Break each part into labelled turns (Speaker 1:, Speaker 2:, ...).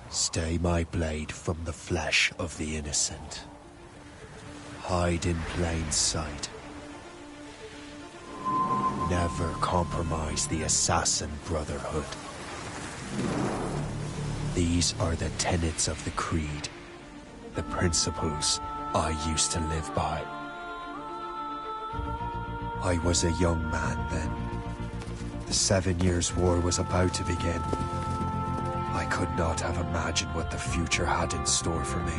Speaker 1: Stay my blade from the flesh of the innocent. Hide in plain sight. Never compromise the Assassin Brotherhood. These are the tenets of the Creed, the principles I used to live by. I was a young man then. The 7 Years' War was about to begin. I could not have imagined what the future had in store for me,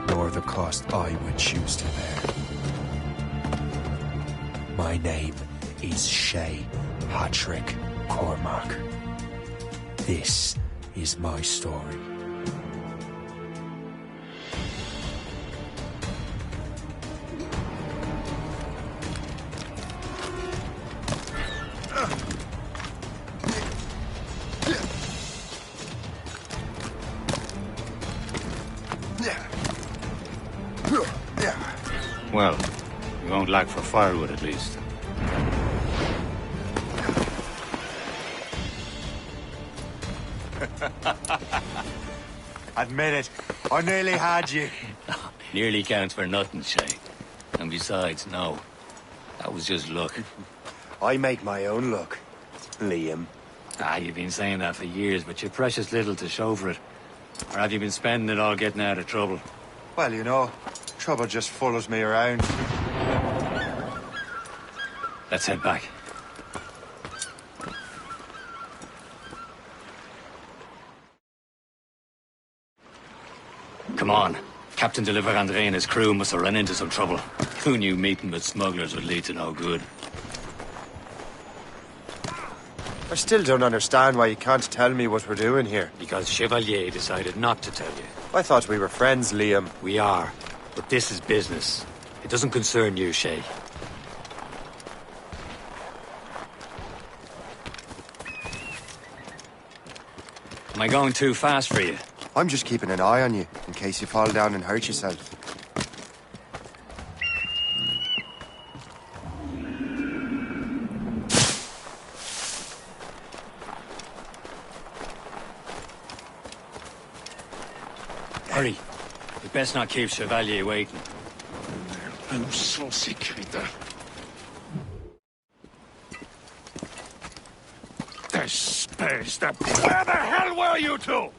Speaker 1: nor the cost I would choose to bear. My name is Shay Patrick Cormac. This is my story.
Speaker 2: Well, you won't lack for firewood at least.
Speaker 3: Admit it, I nearly had you.
Speaker 2: Nearly counts for nothing, Shay. And besides, no. That was just luck.
Speaker 3: I make my own luck, Liam.
Speaker 2: You've been saying that for years, but you've precious little to show for it. Or have you been spending it all getting out of trouble?
Speaker 3: Well, you know, trouble just follows me around.
Speaker 2: Let's head back. Come on. Captain de Andre and his crew must have run into some trouble. Who knew meeting with smugglers would lead to no good?
Speaker 3: I still don't understand why you can't tell me what we're doing here.
Speaker 2: Because Chevalier decided not to tell you.
Speaker 3: I thought we were friends, Liam.
Speaker 2: We are. But this is business. It doesn't concern you, Shay. Am I going too fast for you?
Speaker 3: I'm just keeping an eye on you, in case you fall down and hurt yourself.
Speaker 2: Hurry. We best not keep Chevalier waiting.
Speaker 4: Nous sommes sécuritaires. Where the hell were you two?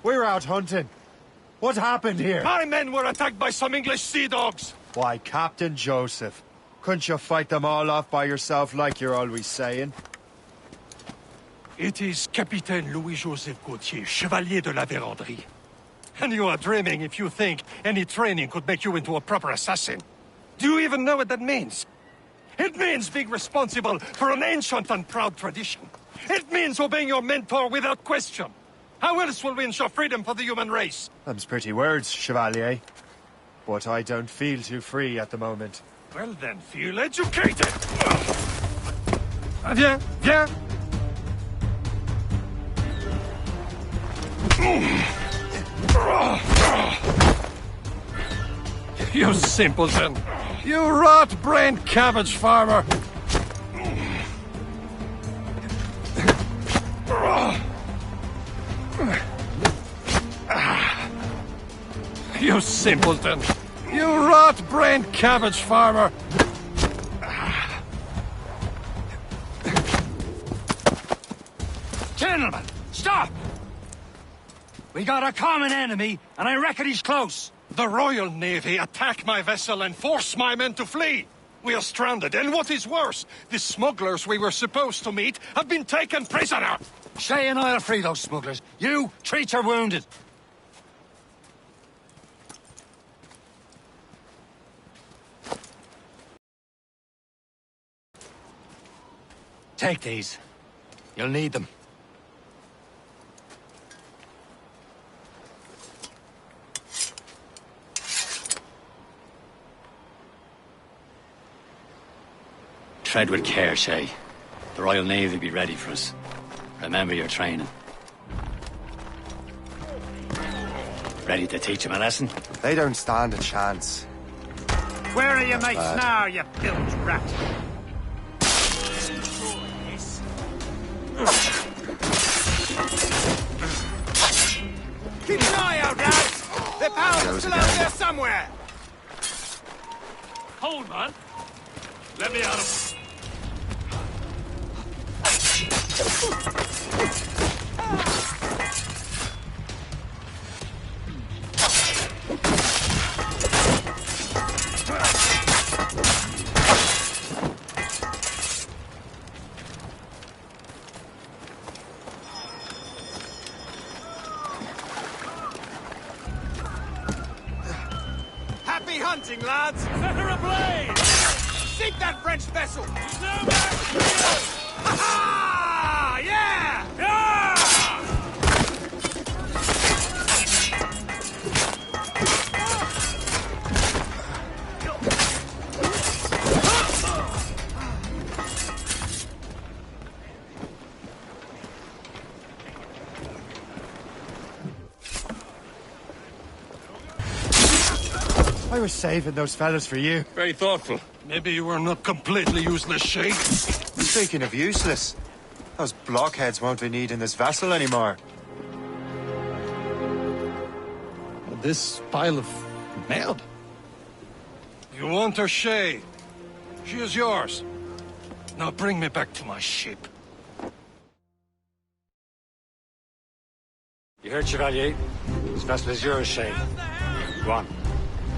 Speaker 5: We're out hunting. What happened here?
Speaker 4: My men were attacked by some English sea dogs.
Speaker 5: Why, Captain Joseph. Couldn't you fight them all off by yourself like you're always saying?
Speaker 4: It is Capitaine Louis-Joseph Gauthier, Chevalier de la Vérendrye. And you are dreaming if you think any training could make you into a proper assassin. Do you even know what that means? It means being responsible for an ancient and proud tradition. It means obeying your mentor without question. How else will we ensure freedom for the human race?
Speaker 5: Them's pretty words, Chevalier. But I don't feel too free at the moment.
Speaker 4: Well then, feel educated! Viens, viens! You simpleton! You rot-brained cabbage farmer! You simpleton! You rot-brained cabbage farmer!
Speaker 2: Gentlemen, stop! We got a common enemy, and I reckon he's close.
Speaker 4: The Royal Navy attack my vessel and force my men to flee. We are stranded, and what is worse, the smugglers we were supposed to meet have been taken prisoner.
Speaker 2: Shay and I'll free those smugglers. You treat your wounded. Take these. You'll need them. Tread with care, Shay. The Royal Navy will be ready for us. Remember your training. Ready to teach them a lesson?
Speaker 3: They don't stand a chance.
Speaker 4: Where are your mates now, you bilge rat?
Speaker 3: The pound is still out there
Speaker 4: somewhere! Hold, man. Let me out of...
Speaker 3: Happy hunting, lads!
Speaker 4: Set her ablaze!
Speaker 3: Sink that French vessel!
Speaker 4: Ha ha! Yeah! Yeah!
Speaker 5: I was saving those fellas for you.
Speaker 4: Very thoughtful. Maybe you were not completely useless, Shay.
Speaker 3: Speaking of useless, those blockheads won't be needing this vessel anymore.
Speaker 4: This pile of mail? You want her, Shay? She is yours. Now bring me back to my ship.
Speaker 2: You heard, Chevalier? This vessel is yours, Shay. Go on.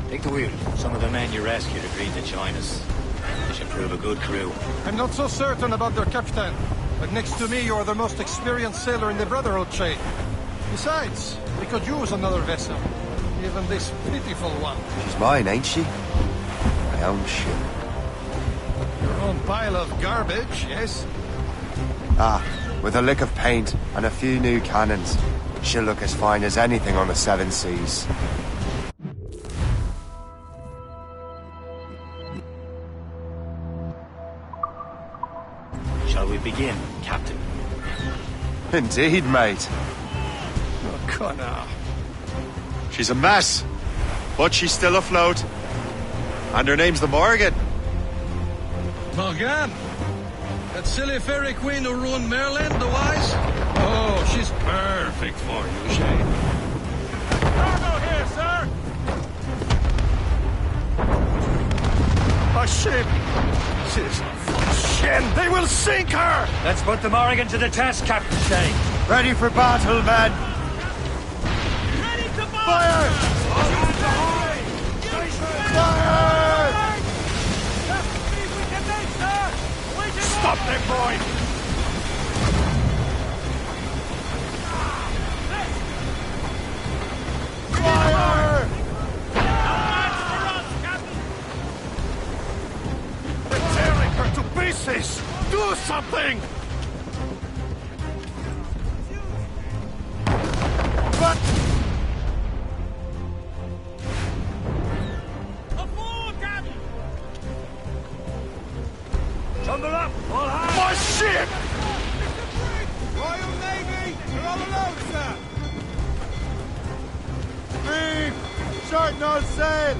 Speaker 2: Take the wheel. Some of the men you rescued agreed to join us. They should prove a good crew.
Speaker 4: I'm not so certain about their captain, but next to me you're the most experienced sailor in the Brotherhood, Shay. Besides, we could use another vessel. Even this pitiful one.
Speaker 3: She's mine, ain't she? My own ship.
Speaker 4: Your own pile of garbage, yes?
Speaker 3: Ah, with a lick of paint and a few new cannons, she'll look as fine as anything on the seven seas.
Speaker 2: Shall we begin, Captain?
Speaker 3: Indeed, mate.
Speaker 4: Oh, Connor.
Speaker 5: She's a mess, but she's still afloat. And her name's the Morgan.
Speaker 4: Morgan? That silly fairy queen who ruined Merlin, the wise? Oh, she's perfect for you, Shay. Cargo here, sir! A ship! She's Shen! They will sink her!
Speaker 2: Let's put the Morrigan to the test, Captain Shay.
Speaker 3: Ready for battle, men!
Speaker 4: Ready to
Speaker 3: Fire! Fire!
Speaker 4: Stop them, boy!
Speaker 3: Fire!
Speaker 4: They're tearing her to pieces! Do something!
Speaker 3: What?
Speaker 2: Tumble up, all hands!
Speaker 4: My ship!
Speaker 3: Royal Navy! You're all alone, sir! Reef! Short no sail!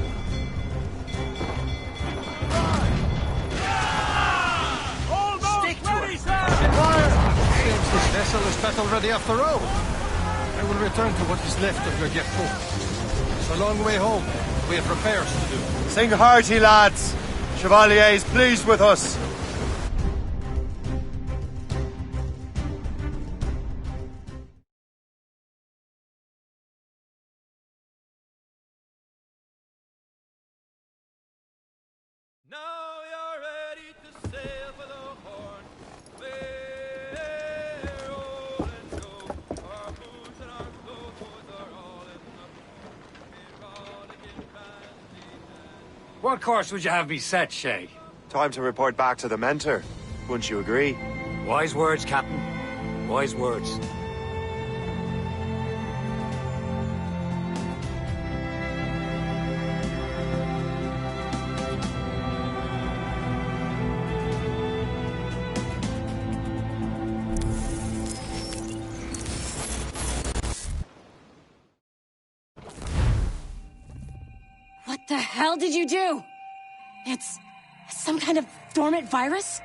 Speaker 4: Stick to ready, sir! Fire! Seems this vessel is battle ready after all. I will return to what is left of your depot. It's a long way home. We have repairs to do.
Speaker 3: Sing hearty, lads! Chevalier is pleased with us.
Speaker 6: Now you're ready to sail for the Horn. We're old and go. Our boots and our clothes are all in the
Speaker 2: What course would you have me set, Shay?
Speaker 3: Time to report back to the mentor. Wouldn't you agree?
Speaker 2: Wise words, Captain. Wise words.
Speaker 7: What the hell did you do? It's some kind of dormant virus?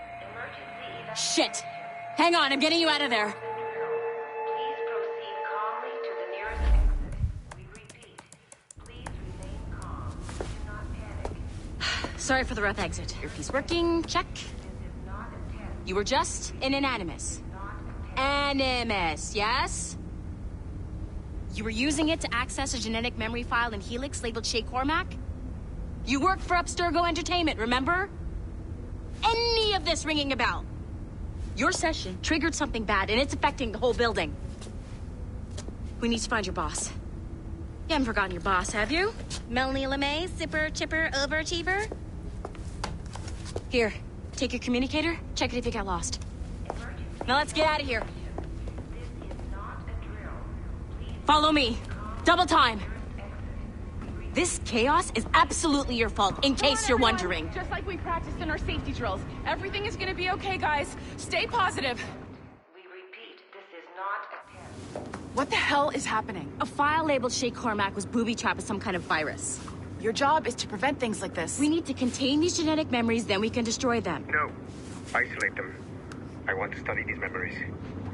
Speaker 7: Shit! Hang on, I'm getting you out of there.
Speaker 8: Please proceed calmly to the nearest exit. We repeat,
Speaker 7: Sorry for the rough exit. Earpiece working, check. You were just an animus. Animus, yes? You were using it to access a genetic memory file in Helix labeled Shay Cormac? You worked for Abstergo Entertainment, remember? Any of this ringing a bell? Your session triggered something bad, and it's affecting the whole building. We need to find your boss. You haven't forgotten your boss, have you? Melanie LeMay, zipper, chipper, overachiever? Here, take your communicator, check it if you got lost. Now let's get out of here. Follow me. Double time. This chaos is absolutely your fault, in case you're wondering.
Speaker 8: Just like we practiced in our safety drills. Everything is gonna be okay, guys. Stay positive.
Speaker 9: We repeat, this is not a test.
Speaker 8: What the hell is happening?
Speaker 7: A file labeled Shay Cormac was booby-trapped with some kind of virus.
Speaker 8: Your job is to prevent things like this.
Speaker 7: We need to contain these genetic memories, then we can destroy them.
Speaker 10: No. Isolate them. I want to study these memories.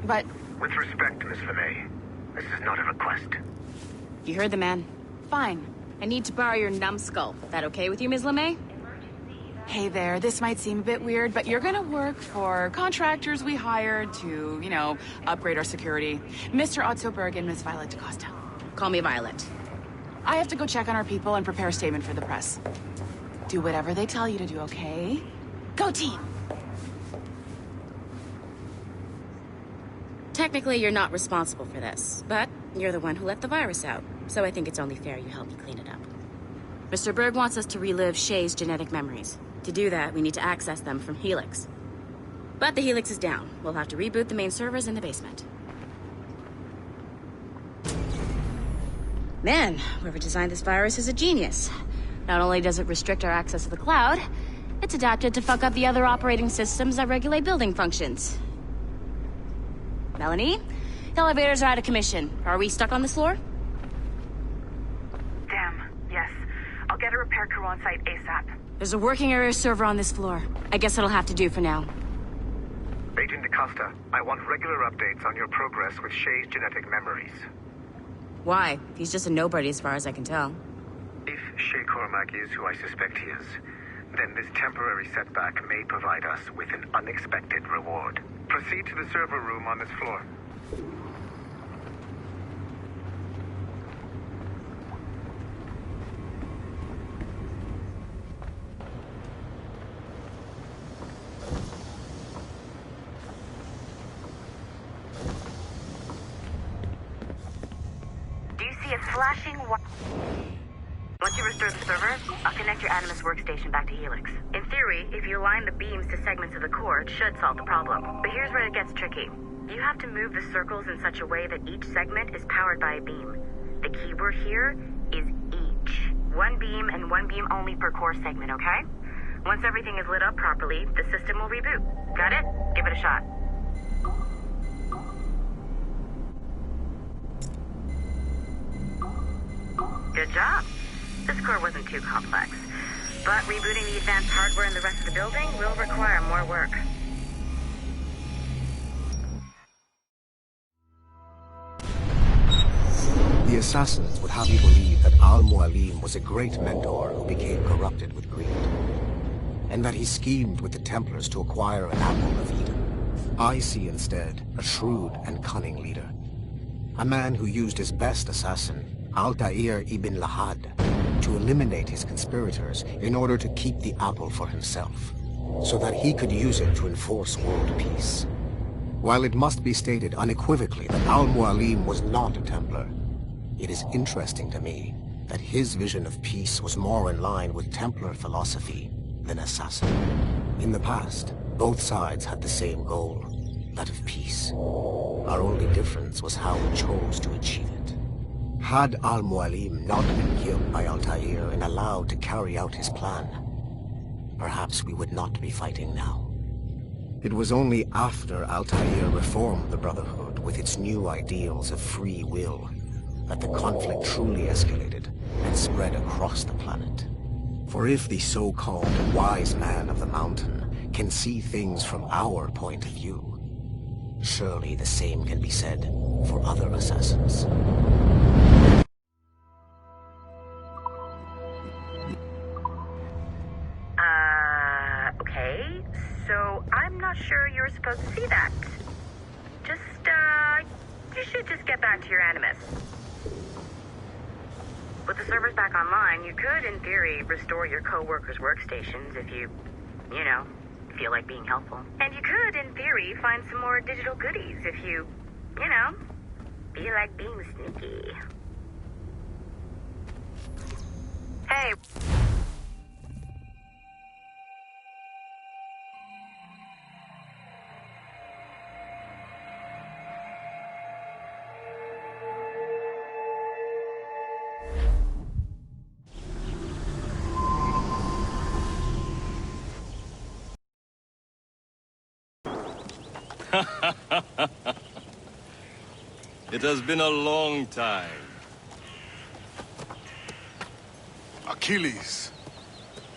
Speaker 8: But...
Speaker 10: With respect, Miss LeMay, this is not a request.
Speaker 7: You heard the man.
Speaker 8: fine.
Speaker 7: I need to borrow your numbskull. That okay with you, Ms. LeMay?
Speaker 8: Hey there, this might seem a bit weird, but you're gonna work for contractors we hired to, you know, upgrade our security. Mr. Otto Berg and Miss Violet DaCosta.
Speaker 7: Call me Violet.
Speaker 8: I have to go check on our people and prepare a statement for the press. Do whatever they tell you to do, okay? Go team!
Speaker 7: Technically, you're not responsible for this, but you're the one who let the virus out, so I think it's only fair you help me clean it up. Mr. Berg wants us to relive Shay's genetic memories. To do that, we need to access them from Helix. But the Helix is down. We'll have to reboot the main servers in the basement. Man, whoever designed this virus is a genius. Not only does it restrict our access to the cloud, it's adapted to fuck up the other operating systems that regulate building functions. Melanie? The elevators are out of commission. Are we stuck on this floor?
Speaker 9: Damn, yes. I'll get a repair crew on site ASAP.
Speaker 7: There's a working area server on this floor. I guess it'll have to do for now.
Speaker 10: Agent DaCosta, I want regular updates on your progress with Shay's genetic memories.
Speaker 7: Why? He's just a nobody as far as I can tell.
Speaker 10: If Shay Cormac is who I suspect he is, then this temporary setback may provide us with an unexpected reward. Proceed to the server room on this floor.
Speaker 9: Do you see a flashing Once you restore the server, I'll connect your Animus workstation back to Helix. In theory, if you align the beams to segments of the core, it should solve the problem. But here's where it gets tricky. You have to move the circles in such a way that each segment is powered by a beam. The keyword here is each. One beam and one beam only per core segment, okay? Once everything is lit up properly, the system will reboot. Got it? Give it a shot. Good job. This core wasn't too complex, but rebooting the advanced hardware in the rest of the building will require more work.
Speaker 11: The assassins would have you believe that Al-Mualim was a great mentor who became corrupted with greed, and that he schemed with the Templars to acquire an apple of Eden. I see instead a shrewd and cunning leader, a man who used his best assassin, Altair ibn Lahad, to eliminate his conspirators in order to keep the apple for himself, so that he could use it to enforce world peace. While it must be stated unequivocally that Al-Mualim was not a Templar, it is interesting to me that his vision of peace was more in line with Templar philosophy than assassin. In the past, both sides had the same goal, that of peace. Our only difference was how we chose to achieve it. Had Al-Mualim not been killed by Altair and allowed to carry out his plan, perhaps we would not be fighting now. It was only after Altair reformed the Brotherhood with its new ideals of free will that the conflict truly escalated and spread across the planet. For if the so-called wise man of the mountain can see things from our point of view, surely the same can be said for other assassins.
Speaker 9: back to your Animus. With the servers back online, you could, in theory, restore your co-workers' workstations if you know, feel like being helpful. And you could, in theory, find some more digital goodies if you know, feel like being sneaky. Hey.
Speaker 6: It has been a long time.
Speaker 12: Achilles.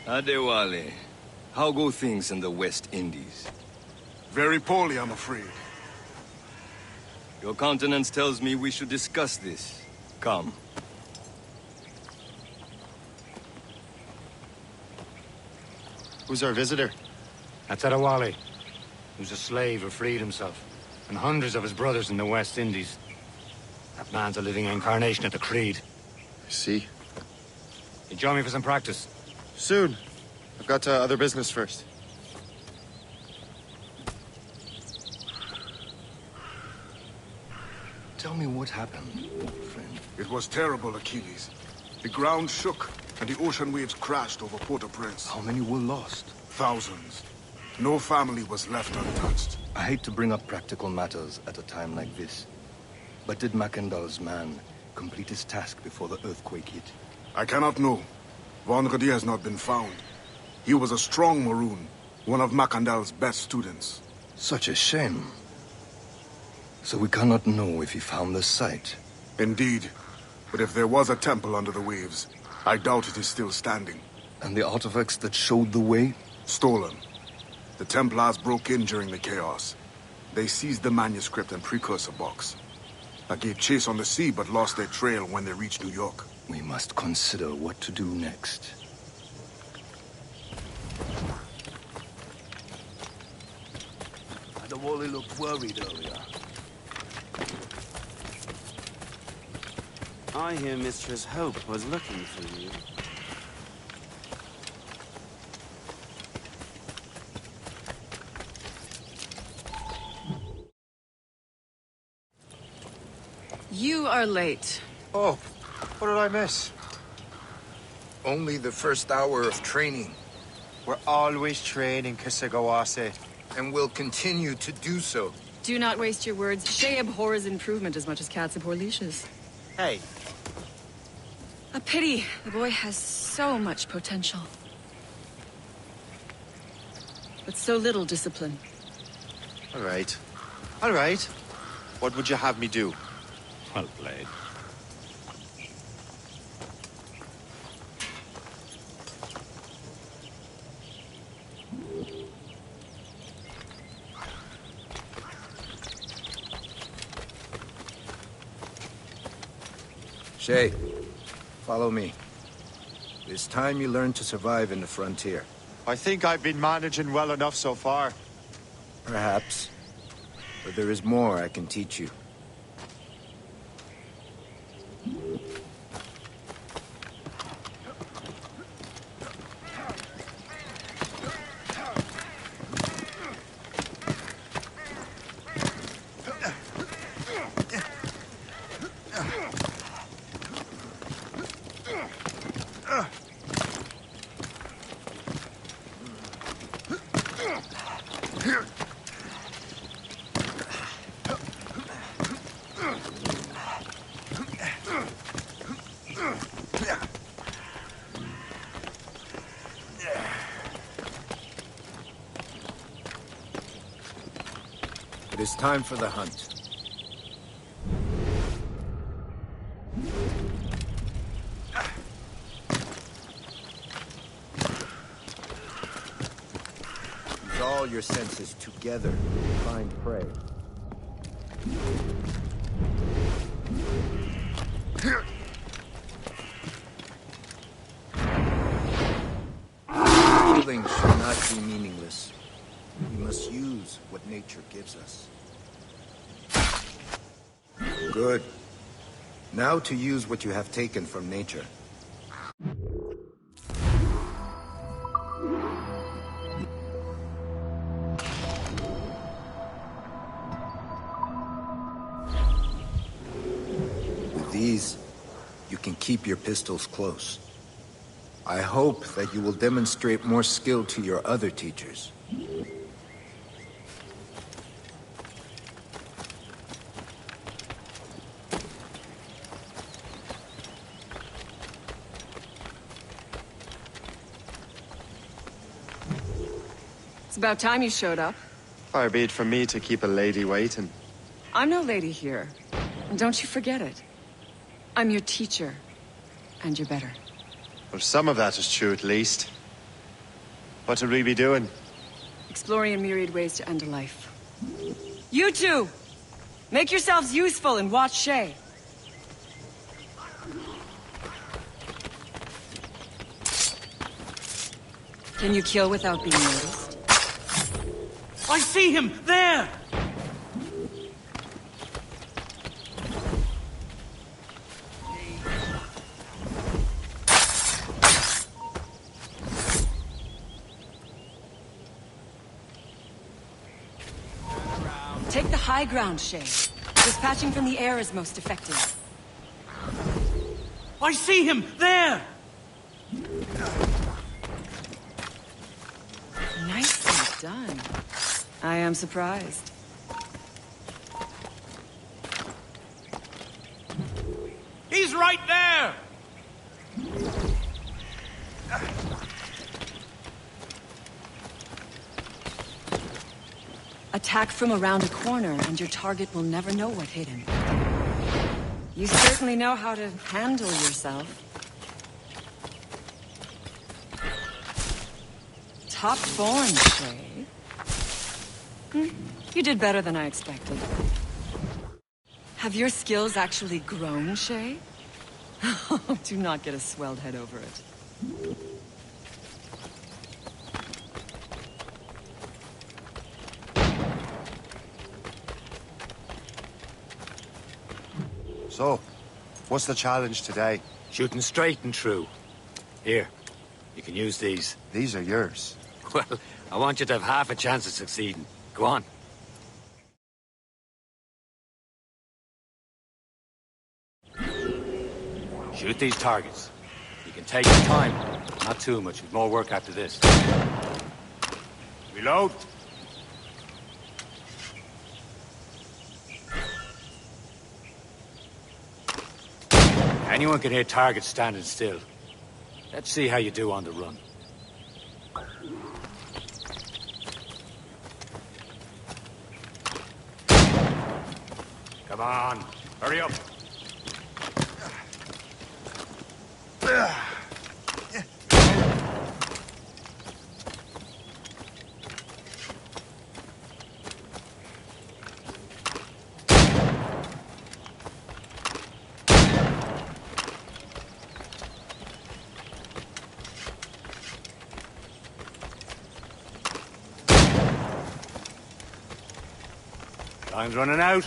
Speaker 6: Adewale, how go things in the West Indies?
Speaker 12: Very poorly, I'm afraid.
Speaker 6: Your countenance tells me we should discuss this. Come.
Speaker 5: Who's our visitor?
Speaker 2: That's Adewale, who's a slave who freed himself, and hundreds of his brothers in the West Indies. That man's a living incarnation of the Creed.
Speaker 5: I see.
Speaker 2: You join me for some practice?
Speaker 5: Soon. I've got other business first.
Speaker 6: Tell me what happened, old friend.
Speaker 12: It was terrible, Achilles. The ground shook, and the ocean waves crashed over Port-au-Prince.
Speaker 6: How many were lost?
Speaker 12: Thousands. No family was left untouched.
Speaker 6: I hate to bring up practical matters at a time like this. But did Mackandal's man complete his task before the earthquake hit?
Speaker 12: I cannot know. Von Rudi has not been found. He was a strong Maroon, one of Mackandal's best students.
Speaker 6: Such a shame. So we cannot know if he found the site.
Speaker 12: Indeed. But if there was a temple under the waves, I doubt it is still standing.
Speaker 6: And the artifacts that showed the way?
Speaker 12: Stolen. The Templars broke in during the chaos. They seized the manuscript and precursor box. I gave chase on the sea, but lost their trail when they reached New York.
Speaker 6: We must consider what to do next.
Speaker 13: Adewale looked worried earlier.
Speaker 14: I hear Mistress Hope was looking for you.
Speaker 8: You are late.
Speaker 5: Oh, what did I miss?
Speaker 13: Only the first hour of training.
Speaker 5: We're always training, Kisagawase.
Speaker 13: And will continue to do so.
Speaker 15: Do not waste your words. Shay abhors improvement as much as cats abhor leashes.
Speaker 5: Hey.
Speaker 15: A pity. The boy has so much potential. But so little discipline.
Speaker 5: All right. All right. What would you have me do?
Speaker 2: Well played.
Speaker 13: Shay, follow me. It's time you learn to survive in the frontier.
Speaker 5: I think I've been managing well enough so far.
Speaker 13: Perhaps. But there is more I can teach you. It is time for the hunt. Use all your senses together to find prey. Killing should not be meaningless. We must use what nature gives us. Good. Now to use what you have taken from nature. With these, you can keep your pistols close. I hope that you will demonstrate more skill to your other teachers.
Speaker 15: It's about time you showed up.
Speaker 5: Far be it from me to keep a lady waiting.
Speaker 15: I'm no lady here. And don't you forget it. I'm your teacher. And you're better.
Speaker 5: Well, some of that is true at least. What would we be doing?
Speaker 15: Exploring a myriad ways to end a life. You two! Make yourselves useful and watch Shay. Can you kill without being noticed?
Speaker 16: I see him! There!
Speaker 15: Take the high ground, Shay. Dispatching from the air is most effective.
Speaker 16: I see him! There!
Speaker 15: Nicely done. I am surprised.
Speaker 16: He's right there!
Speaker 15: Attack from around a corner, and your target will never know what hit him. You certainly know how to handle yourself. Top form, Shay. You did better than I expected. Have your skills actually grown, Shay? Do not get a swelled head over it.
Speaker 3: So, what's the challenge today?
Speaker 2: Shooting straight and true. Here, you can use these.
Speaker 3: These are yours.
Speaker 2: Well, I want you to have half a chance of succeeding. Go on. Shoot these targets. You can take your time. Not too much, with more work after this. Reload. Anyone can hit targets standing still. Let's see how you do on the run. Come on, hurry up. Time's running out.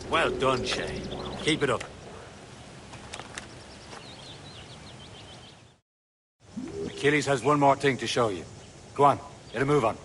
Speaker 2: Well done, Shay. Keep it up. Achilles has one more thing to show you. Go on, get a move on.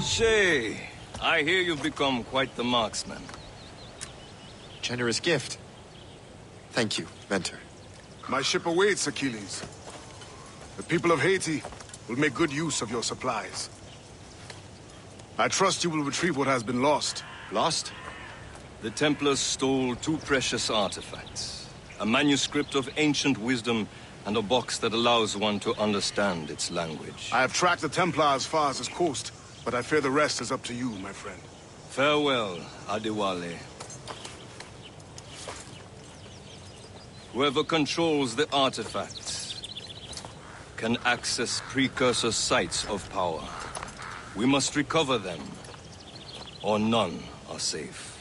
Speaker 17: Shay, I hear you've become quite the marksman.
Speaker 5: Generous gift. Thank you, Mentor.
Speaker 12: My ship awaits, Achilles. The people of Haiti will make good use of your supplies. I trust you will retrieve what has been lost.
Speaker 5: Lost?
Speaker 17: The Templars stole 2 precious artifacts. A manuscript of ancient wisdom and a box that allows one to understand its language.
Speaker 12: I have tracked the Templars as far as this coast. But I fear the rest is up to you, my friend.
Speaker 17: Farewell, Adewale. Whoever controls the artifacts can access precursor sites of power. We must recover them, or none are safe.